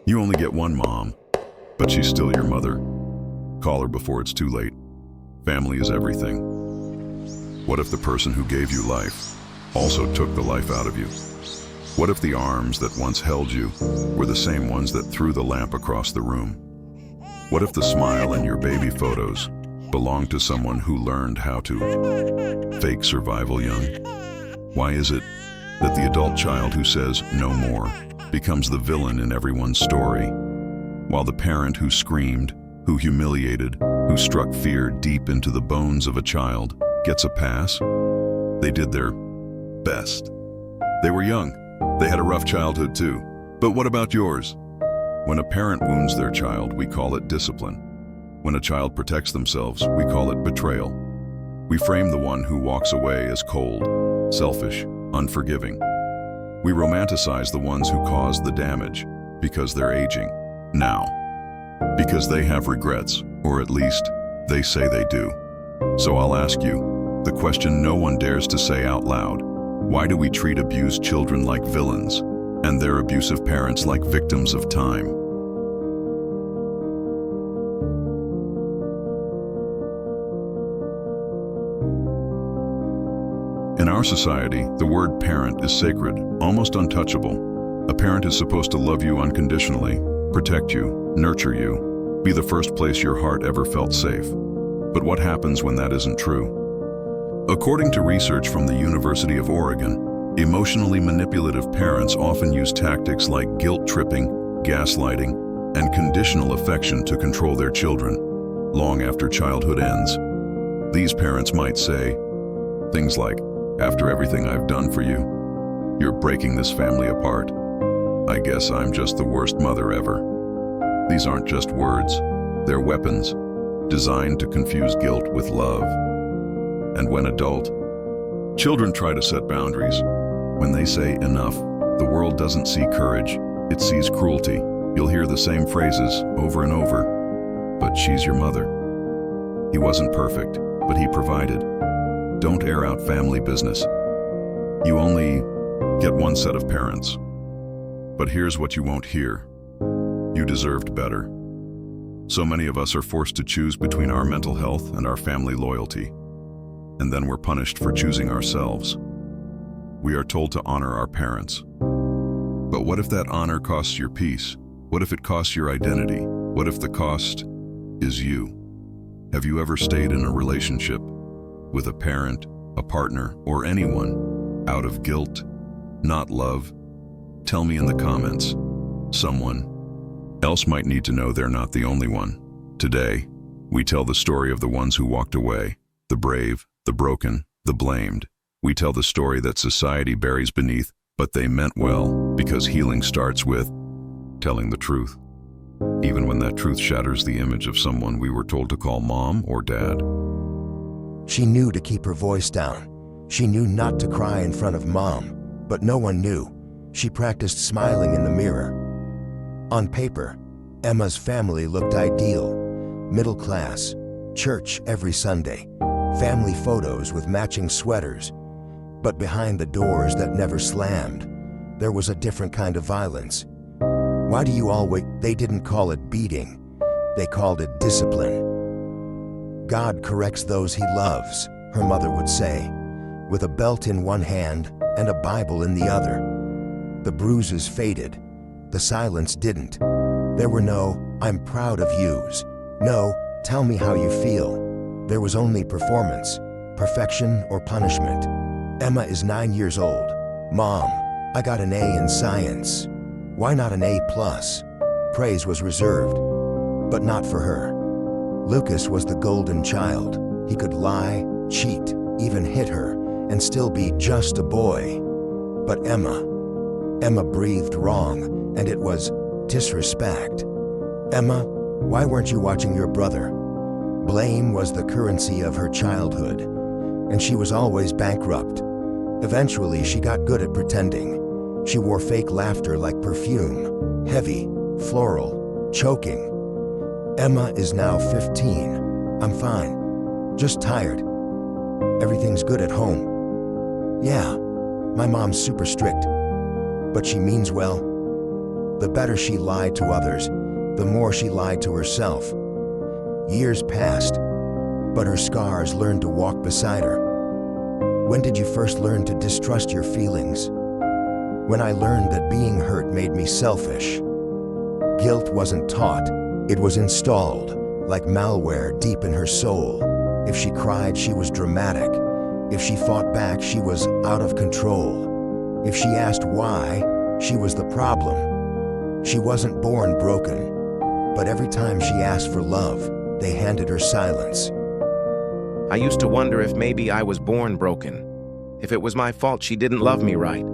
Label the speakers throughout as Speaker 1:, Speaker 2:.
Speaker 1: You only get one mom, but she's still your mother. Call her before it's too late. Family is everything. What if the person who gave you life also took the life out of you? What if the arms that once held you were the same ones that threw the lamp across the room? What if the smile in your baby photos belonged to someone who learned how to fake survival young? Why is it that the adult child who says no more becomes the villain in everyone's story, while the parent who screamed, who humiliated, who struck fear deep into the bones of a child gets a pass? They did their best. They were young. They had a rough childhood too. But what about yours? When a parent wounds their child, we call it discipline. When a child protects themselves, we call it betrayal. We frame the one who walks away as cold, selfish, unforgiving. We romanticize the ones who cause the damage because they're aging now, because they have regrets, or at least they say they do. So I'll ask you the question no one dares to say out loud. Why do we treat abused children like villains and their abusive parents like victims of time? In our society, the word parent is sacred, almost untouchable. A parent is supposed to love you unconditionally, protect you, nurture you, be the first place your heart ever felt safe. But what happens when that isn't true? According to research from the University of Oregon, emotionally manipulative parents often use tactics like guilt-tripping, gaslighting, and conditional affection to control their children, long after childhood ends. These parents might say things like, "After everything I've done for you, you're breaking this family apart. I guess I'm just the worst mother ever." These aren't just words, they're weapons, designed to confuse guilt with love. And when adult, children try to set boundaries. When they say enough, the world doesn't see courage, it sees cruelty. You'll hear the same phrases over and over. But she's your mother. He wasn't perfect, but he provided. Don't air out family business. You only get one set of parents. But here's what you won't hear. You deserved better. So many of us are forced to choose between our mental health and our family loyalty. And then we're punished for choosing ourselves. We are told to honor our parents. But what if that honor costs your peace? What if it costs your identity? What if the cost is you? Have you ever stayed in a relationship with a parent, a partner, or anyone out of guilt, not love? Tell me in the comments. Someone else might need to know they're not the only one. Today, we tell the story of the ones who walked away, the brave, the broken, the blamed. We tell the story that society buries beneath, but they meant well, because healing starts with telling the truth, even when that truth shatters the image of someone we were told to call mom or dad.
Speaker 2: She knew to keep her voice down. She knew not to cry in front of mom, but no one knew. She practiced smiling in the mirror. On paper, Emma's family looked ideal. Middle class, church every Sunday, family photos with matching sweaters. But behind the doors that never slammed, there was a different kind of violence. Why do you always... They didn't call it beating. They called it discipline. God corrects those he loves, her mother would say, with a belt in one hand and a Bible in the other. The bruises faded. The silence didn't. There were no, "I'm proud of yous." No, "Tell me how you feel." There was only performance, perfection or punishment. Emma is 9 years old. "Mom, I got an A in science." Why not an A+? Praise was reserved, but not for her. Lucas was the golden child. He could lie, cheat, even hit her, and still be just a boy. But Emma breathed wrong, and it was disrespect. "Emma, why weren't you watching your brother?" Blame was the currency of her childhood, and she was always bankrupt. Eventually, she got good at pretending. She wore fake laughter like perfume, heavy, floral, choking. Emma is now 15. "I'm fine, just tired. Everything's good at home." "Yeah, my mom's super strict, but she means well." The better she lied to others, the more she lied to herself. Years passed, but her scars learned to walk beside her. When did you first learn to distrust your feelings? When I learned that being hurt made me selfish. Guilt wasn't taught, it was installed, like malware deep in her soul. If she cried, she was dramatic. If she fought back, she was out of control. If she asked why, she was the problem. She wasn't born broken, but every time she asked for love, they handed her silence.
Speaker 3: I used to wonder if maybe I was born broken, if it was my fault she didn't love me right.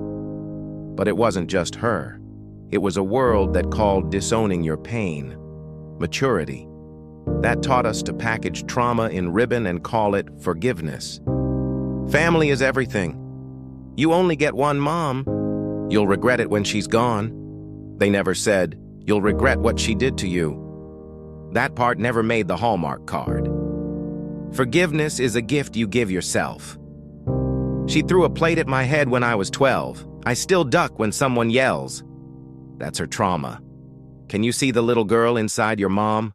Speaker 3: But it wasn't just her. It was a world that called disowning your pain maturity. That taught us to package trauma in ribbon and call it forgiveness. Family is everything. You only get one mom. You'll regret it when she's gone. They never said, you'll regret what she did to you. That part never made the Hallmark card. Forgiveness is a gift you give yourself. She threw a plate at my head when I was 12. I still duck when someone yells. That's her trauma. Can you see the little girl inside your mom?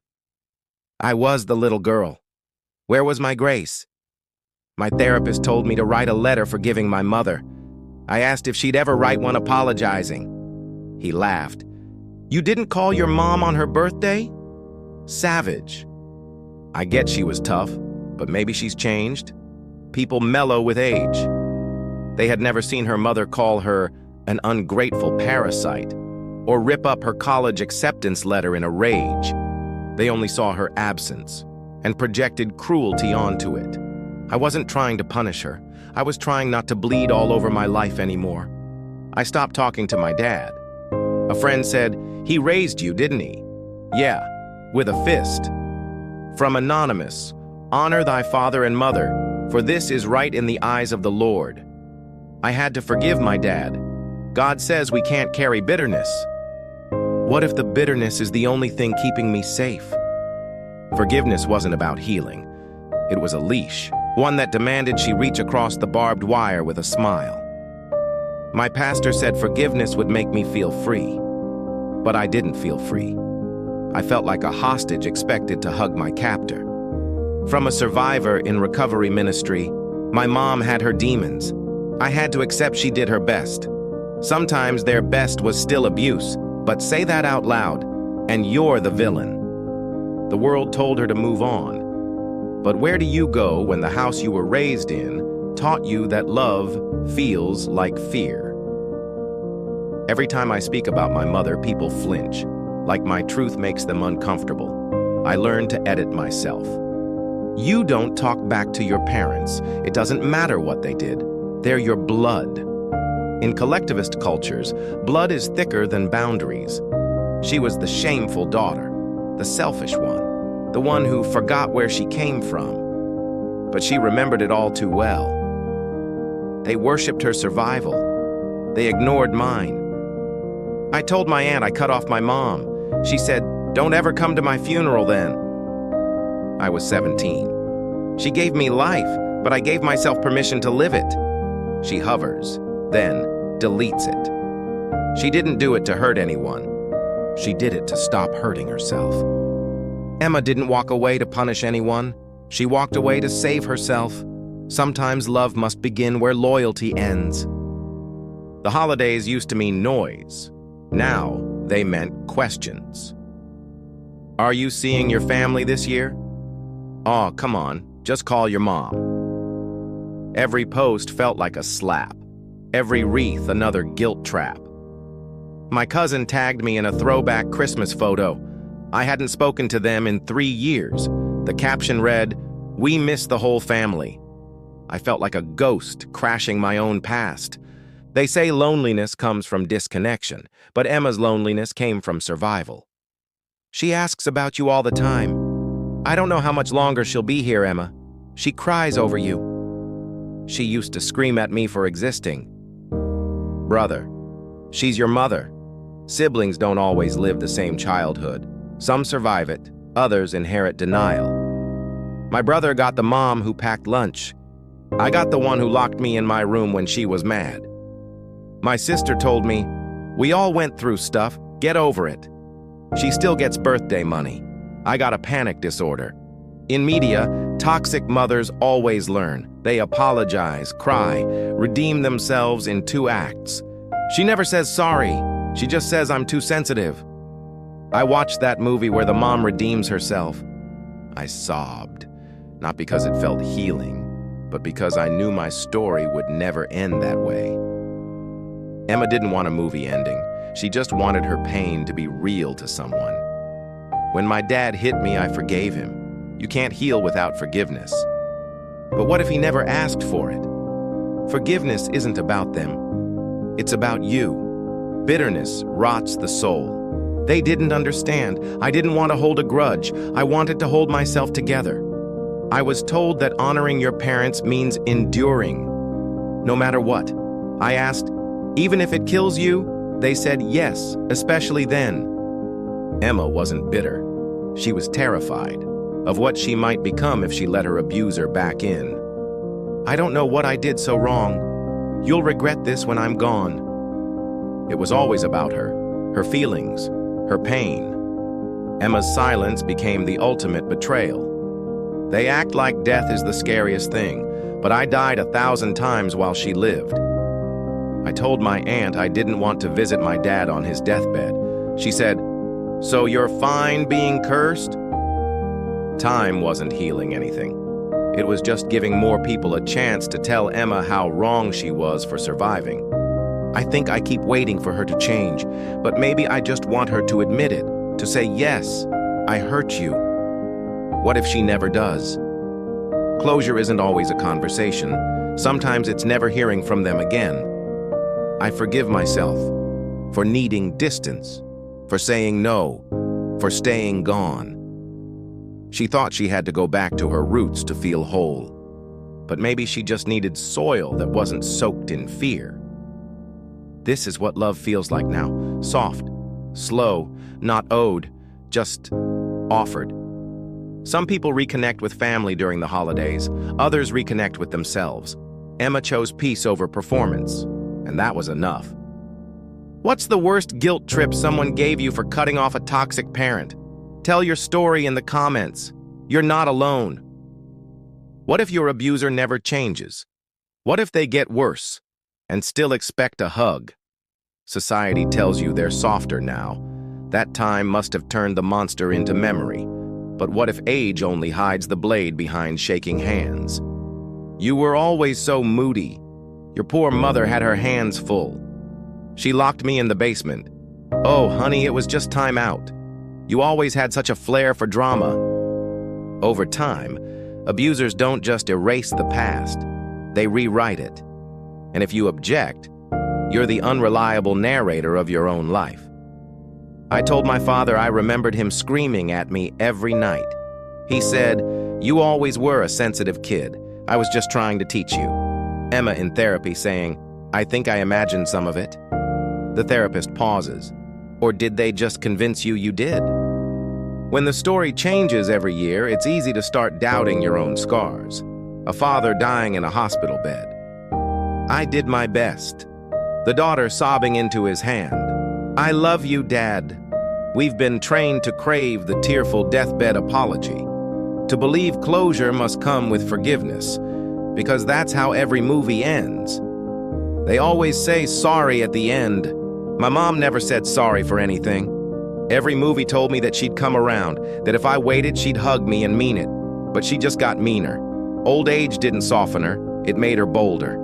Speaker 3: I was the little girl. Where was my grace? My therapist told me to write a letter forgiving my mother. I asked if she'd ever write one apologizing. He laughed. You didn't call your mom on her birthday? Savage. I get she was tough, but maybe she's changed. People mellow with age. They had never seen her mother call her an ungrateful parasite or rip up her college acceptance letter in a rage. They only saw her absence and projected cruelty onto it. I wasn't trying to punish her. I was trying not to bleed all over my life anymore. I stopped talking to my dad. A friend said, he raised you, didn't he? Yeah, with a fist. From Anonymous, honor thy father and mother, for this is right in the eyes of the Lord. I had to forgive my dad. God says we can't carry bitterness. What if the bitterness is the only thing keeping me safe? Forgiveness wasn't about healing. It was a leash, one that demanded she reach across the barbed wire with a smile. My pastor said forgiveness would make me feel free, but I didn't feel free. I felt like a hostage expected to hug my captor. From a survivor in recovery ministry, my mom had her demons. I had to accept she did her best. Sometimes their best was still abuse, but say that out loud, and you're the villain. The world told her to move on. But where do you go when the house you were raised in taught you that love feels like fear? Every time I speak about my mother, people flinch, like my truth makes them uncomfortable. I learned to edit myself. You don't talk back to your parents. It doesn't matter what they did. They're your blood. In collectivist cultures, blood is thicker than boundaries. She was the shameful daughter, the selfish one, the one who forgot where she came from. But she remembered it all too well. They worshipped her survival. They ignored mine. I told my aunt I cut off my mom. She said, "Don't ever come to my funeral then." I was 17. She gave me life, but I gave myself permission to live it. She hovers, then deletes it. She didn't do it to hurt anyone. She did it to stop hurting herself. Emma didn't walk away to punish anyone. She walked away to save herself. Sometimes love must begin where loyalty ends. The holidays used to mean noise. Now they meant questions. Are you seeing your family this year? Oh, come on, just call your mom. Every post felt like a slap. Every wreath another guilt trap. My cousin tagged me in a throwback Christmas photo. I hadn't spoken to them in 3 years. The caption read, "We miss the whole family." I felt like a ghost crashing my own past. They say loneliness comes from disconnection, but Emma's loneliness came from survival. She asks about you all the time. I don't know how much longer she'll be here, Emma. She cries over you. She used to scream at me for existing. Brother, she's your mother. Siblings don't always live the same childhood. Some survive it, others inherit denial. My brother got the mom who packed lunch. I got the one who locked me in my room when she was mad. My sister told me, "We all went through stuff, Get over it. She still gets birthday money. I got a panic disorder. In media, toxic mothers always learn. They apologize, cry, redeem themselves in 2 acts. She never says sorry. She just says, I'm too sensitive. I watched that movie where the mom redeems herself. I sobbed, not because it felt healing, but because I knew my story would never end that way. Emma didn't want a movie ending. She just wanted her pain to be real to someone. When my dad hit me, I forgave him. You can't heal without forgiveness. But what if he never asked for it? Forgiveness isn't about them. It's about you. Bitterness rots the soul. They didn't understand. I didn't want to hold a grudge. I wanted to hold myself together. I was told that honoring your parents means enduring, no matter what. I asked, even if it kills you? They said yes, especially then. Emma wasn't bitter. She was terrified of what she might become if she let her abuser back in. I don't know what I did so wrong. You'll regret this when I'm gone. It was always about her feelings, her pain. Emma's silence became the ultimate betrayal. They act like death is the scariest thing, but I died 1,000 times while she lived. I told my aunt I didn't want to visit my dad on his deathbed. She said, "So you're fine being cursed?" Time wasn't healing anything. It was just giving more people a chance to tell Emma how wrong she was for surviving. I think I keep waiting for her to change, but maybe I just want her to admit it, to say, yes, I hurt you. What if she never does? Closure isn't always a conversation. Sometimes it's never hearing from them again. I forgive myself for needing distance, for saying no, for staying gone. She thought she had to go back to her roots to feel whole. But maybe she just needed soil that wasn't soaked in fear. This is what love feels like now. Soft, slow, not owed, just offered. Some people reconnect with family during the holidays. Others reconnect with themselves. Emma chose peace over performance, and that was enough. What's the worst guilt trip someone gave you for cutting off a toxic parent? Tell your story in the comments. You're not alone. What if your abuser never changes? What if they get worse and still expect a hug? Society tells you they're softer now. That time must have turned the monster into memory. But what if age only hides the blade behind shaking hands? You were always so moody. Your poor mother had her hands full. She locked me in the basement. Oh, honey, it was just time out. You always had such a flair for drama. Over time, abusers don't just erase the past, they rewrite it. And if you object, you're the unreliable narrator of your own life. I told my father I remembered him screaming at me every night. He said, "You always were a sensitive kid. I was just trying to teach you." Emma in therapy saying, "I think I imagined some of it." The therapist pauses. Or did they just convince you you did? When the story changes every year, it's easy to start doubting your own scars. A father dying in a hospital bed. I did my best. The daughter sobbing into his hand. I love you, Dad. We've been trained to crave the tearful deathbed apology. To believe closure must come with forgiveness, because that's how every movie ends. They always say sorry at the end. My mom never said sorry for anything. Every movie told me that she'd come around, that if I waited, she'd hug me and mean it. But she just got meaner. Old age didn't soften her, it made her bolder.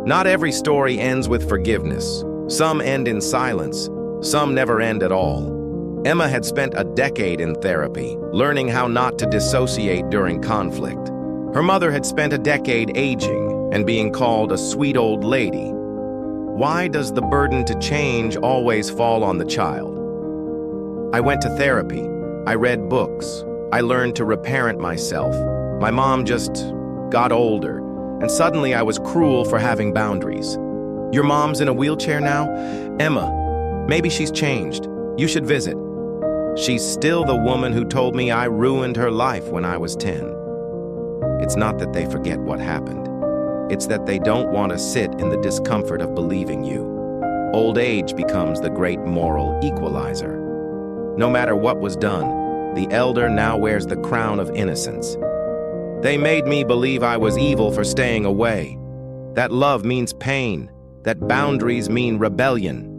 Speaker 3: Not every story ends with forgiveness. Some end in silence, some never end at all. Emma had spent a decade in therapy, learning how not to dissociate during conflict. Her mother had spent a decade aging and being called a sweet old lady. Why does the burden to change always fall on the child? I went to therapy. I read books. I learned to reparent myself. My mom just got older, and suddenly I was cruel for having boundaries. Your mom's in a wheelchair now? Emma, maybe she's changed. You should visit. She's still the woman who told me I ruined her life when I was 10. It's not that they forget what happened. It's that they don't want to sit in the discomfort of believing you. Old age becomes the great moral equalizer. No matter what was done, the elder now wears the crown of innocence. They made me believe I was evil for staying away, that love means pain, that boundaries mean rebellion.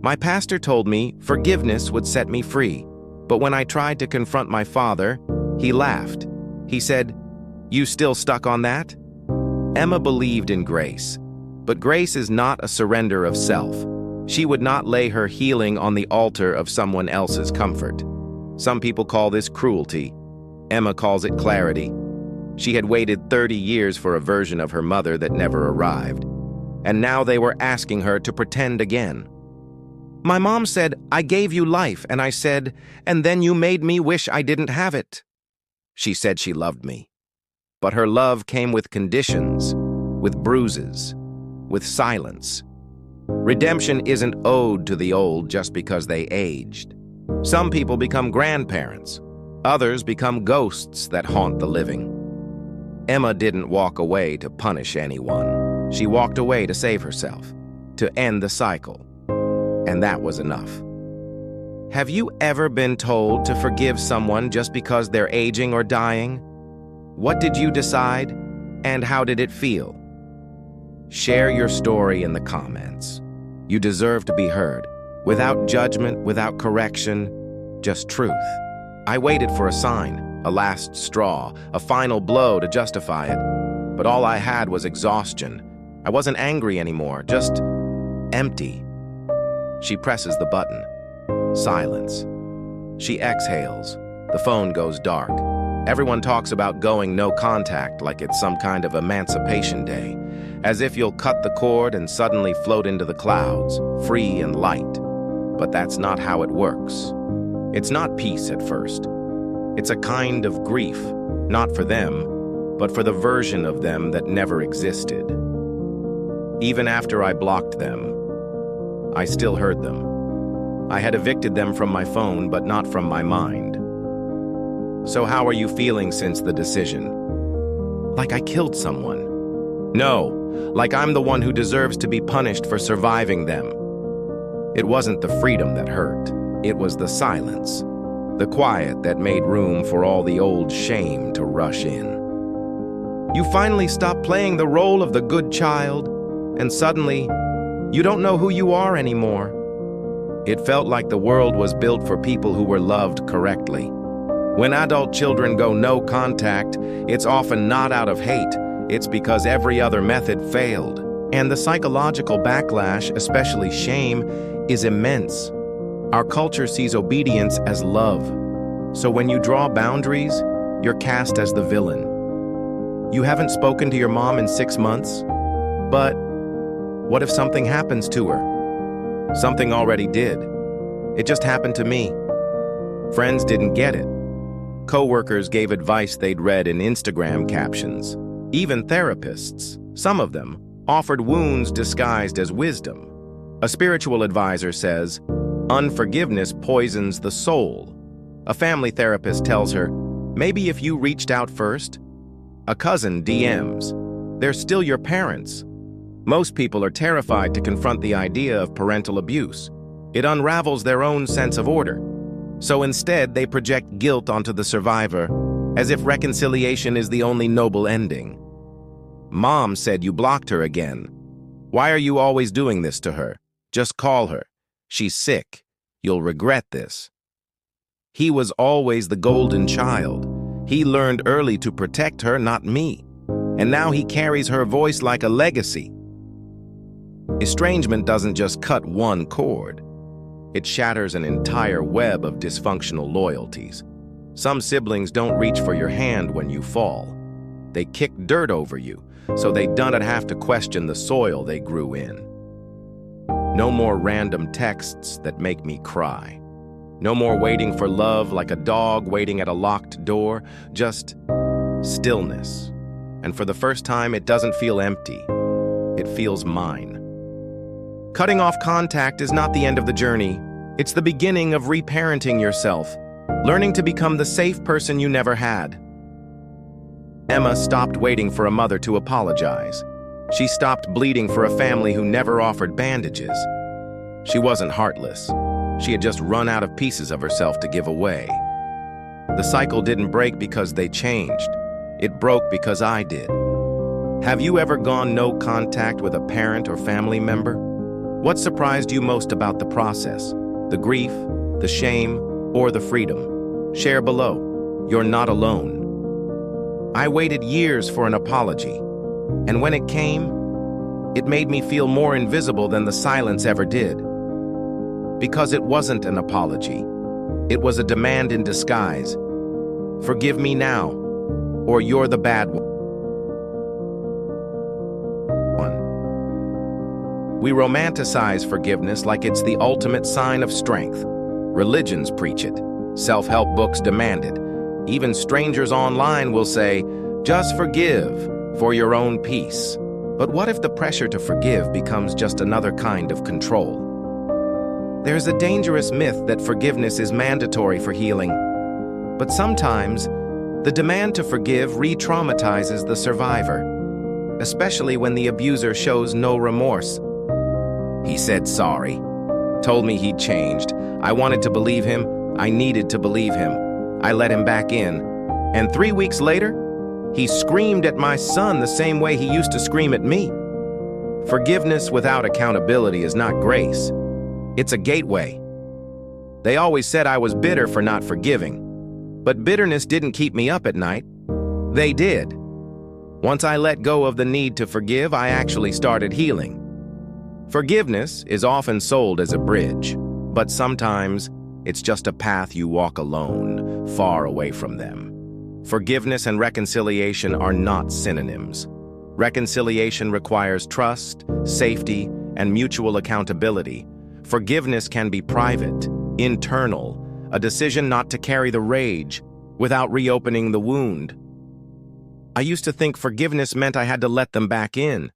Speaker 3: My pastor told me forgiveness would set me free, but when I tried to confront my father, he laughed. He said, "You still stuck on that?" Emma believed in grace, but grace is not a surrender of self. She would not lay her healing on the altar of someone else's comfort. Some people call this cruelty. Emma calls it clarity. She had waited 30 years for a version of her mother that never arrived, and now they were asking her to pretend again. My mom said, "I gave you life," and I said, "And then you made me wish I didn't have it." She said she loved me, but her love came with conditions, with bruises, with silence. Redemption isn't owed to the old just because they aged. Some people become grandparents. Others become ghosts that haunt the living. Emma didn't walk away to punish anyone. She walked away to save herself, to end the cycle. And that was enough. Have you ever been told to forgive someone just because they're aging or dying? What did you decide, and how did it feel? Share your story in the comments. You deserve to be heard, without judgment, without correction, just truth. I waited for a sign, a last straw, a final blow to justify it, but all I had was exhaustion. I wasn't angry anymore, just empty. She presses the button. Silence. She exhales. The phone goes dark. Everyone talks about going no contact like it's some kind of Emancipation Day, as if you'll cut the cord and suddenly float into the clouds, free and light. But that's not how it works. It's not peace at first. It's a kind of grief, not for them, but for the version of them that never existed. Even after I blocked them, I still heard them. I had evicted them from my phone, but not from my mind. So how are you feeling since the decision? Like I killed someone. No, like I'm the one who deserves to be punished for surviving them. It wasn't the freedom that hurt. It was the silence, the quiet that made room for all the old shame to rush in. You finally stop playing the role of the good child, and suddenly, you don't know who you are anymore. It felt like the world was built for people who were loved correctly. When adult children go no contact, it's often not out of hate, it's because every other method failed. And the psychological backlash, especially shame, is immense. Our culture sees obedience as love. So when you draw boundaries, you're cast as the villain. You haven't spoken to your mom in 6 months, but what if something happens to her? Something already did. It just happened to me. Friends didn't get it. Coworkers gave advice they'd read in Instagram captions. Even therapists, some of them, offered wounds disguised as wisdom. A spiritual advisor says, unforgiveness poisons the soul. A family therapist tells her, maybe if you reached out first. A cousin DMs, they're still your parents. Most people are terrified to confront the idea of parental abuse. It unravels their own sense of order. So instead, they project guilt onto the survivor, as if reconciliation is the only noble ending. Mom said you blocked her again. Why are you always doing this to her? Just call her. She's sick. You'll regret this. He was always the golden child. He learned early to protect her, not me. And now he carries her voice like a legacy. Estrangement doesn't just cut one cord. It shatters an entire web of dysfunctional loyalties. Some siblings don't reach for your hand when you fall. They kick dirt over you, so they don't have to question the soil they grew in. No more random texts that make me cry. No more waiting for love like a dog waiting at a locked door. Just stillness. And for the first time, it doesn't feel empty. It feels mine. Cutting off contact is not the end of the journey. It's the beginning of reparenting yourself, learning to become the safe person you never had. Emma stopped waiting for a mother to apologize. She stopped bleeding for a family who never offered bandages. She wasn't heartless. She had just run out of pieces of herself to give away. The cycle didn't break because they changed. It broke because I did. Have you ever gone no contact with a parent or family member? What surprised you most about the process? The grief, the shame, or the freedom? Share below. You're not alone. I waited years for an apology, and when it came, it made me feel more invisible than the silence ever did. Because it wasn't an apology. It was a demand in disguise. Forgive me now, or you're the bad one. We romanticize forgiveness like it's the ultimate sign of strength. Religions preach it. Self-help books demand it. Even strangers online will say, just forgive for your own peace. But what if the pressure to forgive becomes just another kind of control? There's a dangerous myth that forgiveness is mandatory for healing. But sometimes, the demand to forgive re-traumatizes the survivor, especially when the abuser shows no remorse. He said sorry, told me he'd changed. I wanted to believe him. I needed to believe him. I let him back in. And 3 weeks later, he screamed at my son the same way he used to scream at me. Forgiveness without accountability is not grace. It's a gateway. They always said I was bitter for not forgiving. But bitterness didn't keep me up at night. They did. Once I let go of the need to forgive, I actually started healing. Forgiveness is often sold as a bridge, but sometimes it's just a path you walk alone, far away from them. Forgiveness and reconciliation are not synonyms. Reconciliation requires trust, safety, and mutual accountability. Forgiveness can be private, internal, a decision not to carry the rage without reopening the wound. I used to think forgiveness meant I had to let them back in,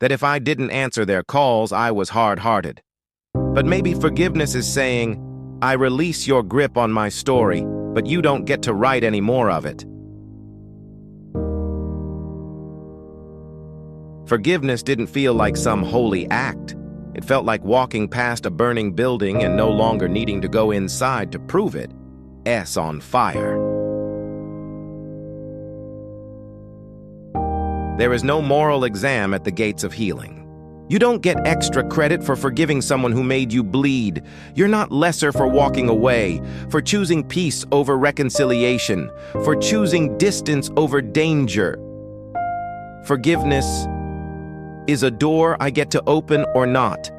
Speaker 3: that if I didn't answer their calls, I was hard-hearted. But maybe forgiveness is saying, I release your grip on my story, but you don't get to write any more of it. Forgiveness didn't feel like some holy act. It felt like walking past a burning building and no longer needing to go inside to prove it. S on fire. There is no moral exam at the gates of healing. You don't get extra credit for forgiving someone who made you bleed. You're not lesser for walking away, for choosing peace over reconciliation, for choosing distance over danger. Forgiveness is a door I get to open or not.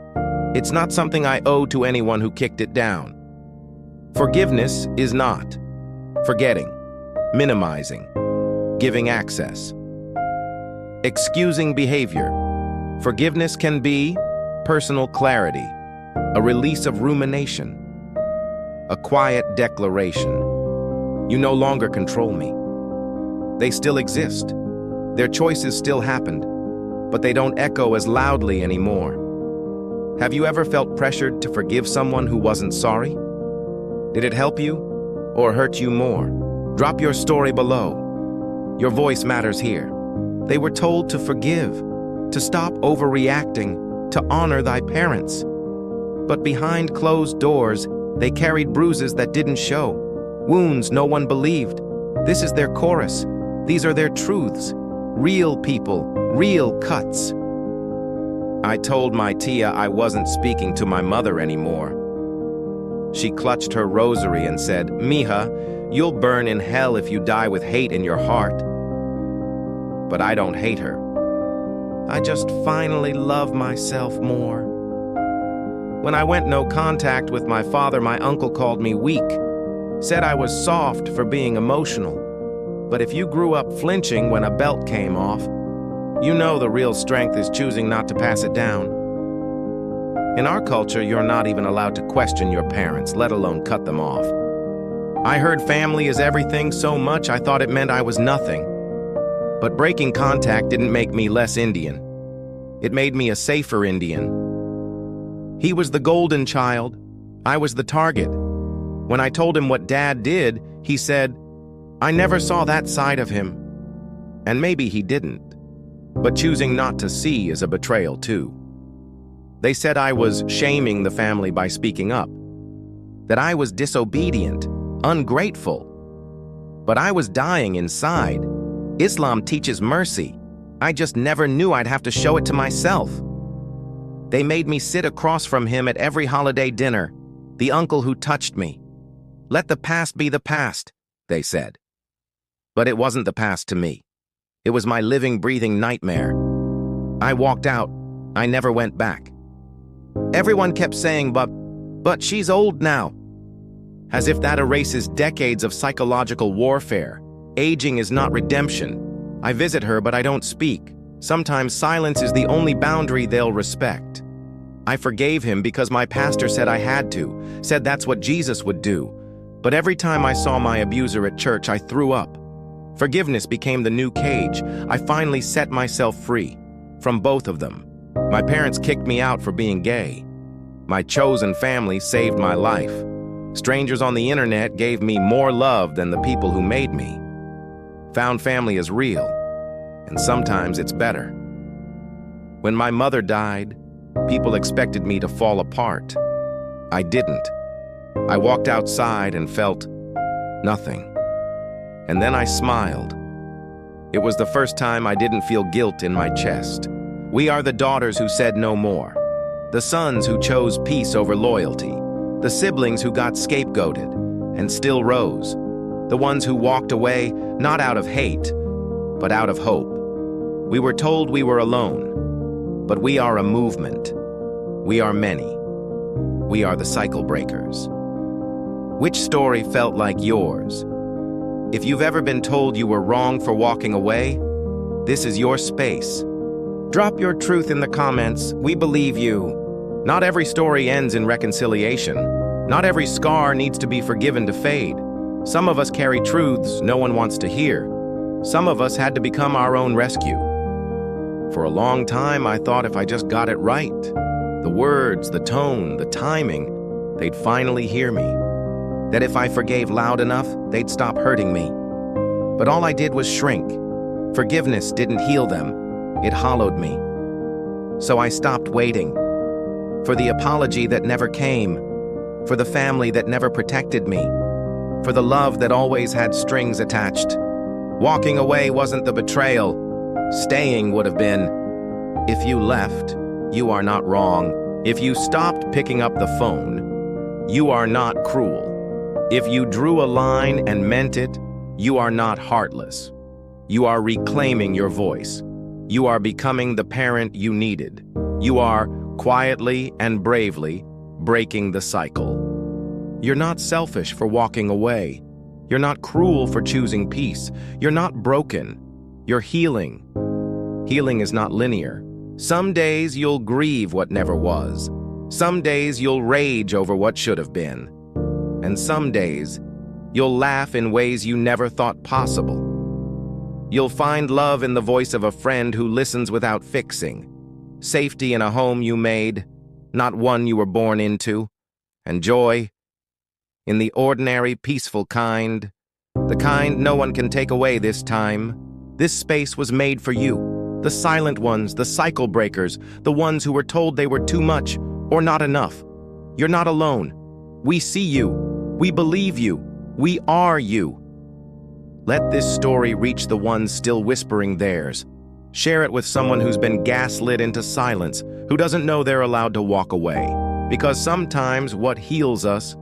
Speaker 3: It's not something I owe to anyone who kicked it down. Forgiveness is not forgetting, minimizing, giving access, excusing behavior. Forgiveness can be personal clarity, a release of rumination, a quiet declaration. You no longer control me. They still exist. Their choices still happened, but they don't echo as loudly anymore. Have you ever felt pressured to forgive someone who wasn't sorry? Did it help you or hurt you more? Drop your story below. Your voice matters here. They were told to forgive, to stop overreacting, to honor thy parents. But behind closed doors, they carried bruises that didn't show, wounds no one believed. This is their chorus. These are their truths. Real people, real cuts. I told my tia I wasn't speaking to my mother anymore. She clutched her rosary and said, "Mija, you'll burn in hell if you die with hate in your heart." But I don't hate her. I just finally love myself more. When I went no contact with my father, my uncle called me weak, said I was soft for being emotional. But if you grew up flinching when a belt came off, you know the real strength is choosing not to pass it down. In our culture, you're not even allowed to question your parents, let alone cut them off. I heard family is everything so much I thought it meant I was nothing. But breaking contact didn't make me less Indian. It made me a safer Indian. He was the golden child. I was the target. When I told him what Dad did, he said, "I never saw that side of him." And maybe he didn't. But choosing not to see is a betrayal too. They said I was shaming the family by speaking up, that I was disobedient, ungrateful. But I was dying inside. Islam teaches mercy. I just never knew I'd have to show it to myself. They made me sit across from him at every holiday dinner, the uncle who touched me. Let the past be the past, they said. But it wasn't the past to me. It was my living, breathing nightmare. I walked out. I never went back. Everyone kept saying, but she's old now. As if that erases decades of psychological warfare. Aging is not redemption. I visit her, but I don't speak. Sometimes silence is the only boundary they'll respect. I forgave him because my pastor said I had to, said that's what Jesus would do. But every time I saw my abuser at church, I threw up. Forgiveness became the new cage. I finally set myself free from both of them. My parents kicked me out for being gay. My chosen family saved my life. Strangers on the internet gave me more love than the people who made me. Found family is real, and sometimes it's better. When my mother died, people expected me to fall apart. I didn't. I walked outside and felt nothing. And then I smiled. It was the first time I didn't feel guilt in my chest. We are the daughters who said no more, the sons who chose peace over loyalty, the siblings who got scapegoated and still rose, the ones who walked away not out of hate, but out of hope. We were told we were alone, but we are a movement. We are many. We are the cycle breakers. Which story felt like yours? If you've ever been told you were wrong for walking away, this is your space. Drop your truth in the comments. We believe you. Not every story ends in reconciliation. Not every scar needs to be forgiven to fade. Some of us carry truths no one wants to hear. Some of us had to become our own rescue. For a long time, I thought if I just got it right, the words, the tone, the timing, they'd finally hear me. That if I forgave loud enough, they'd stop hurting me. But all I did was shrink. Forgiveness didn't heal them. It hollowed me. So I stopped waiting. For the apology that never came. For the family that never protected me. For the love that always had strings attached. Walking away wasn't the betrayal. Staying would have been. If you left, you are not wrong. If you stopped picking up the phone, you are not cruel. If you drew a line and meant it, you are not heartless. You are reclaiming your voice. You are becoming the parent you needed. You are, quietly and bravely, breaking the cycle. You're not selfish for walking away. You're not cruel for choosing peace. You're not broken. You're healing. Healing is not linear. Some days you'll grieve what never was. Some days you'll rage over what should have been. And some days, you'll laugh in ways you never thought possible. You'll find love in the voice of a friend who listens without fixing. Safety in a home you made, not one you were born into. And joy in the ordinary, peaceful kind. The kind no one can take away this time. This space was made for you. The silent ones, the cycle breakers, the ones who were told they were too much or not enough. You're not alone. We see you. We believe you. We are you. Let this story reach the ones still whispering theirs. Share it with someone who's been gaslit into silence, who doesn't know they're allowed to walk away. Because sometimes what heals us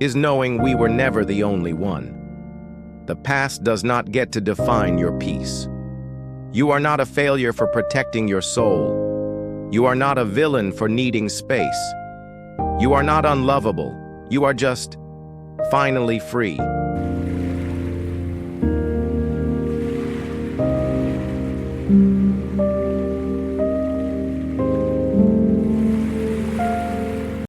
Speaker 3: is knowing we were never the only one. The past does not get to define your peace. You are not a failure for protecting your soul. You are not a villain for needing space. You are not unlovable. You are just finally free.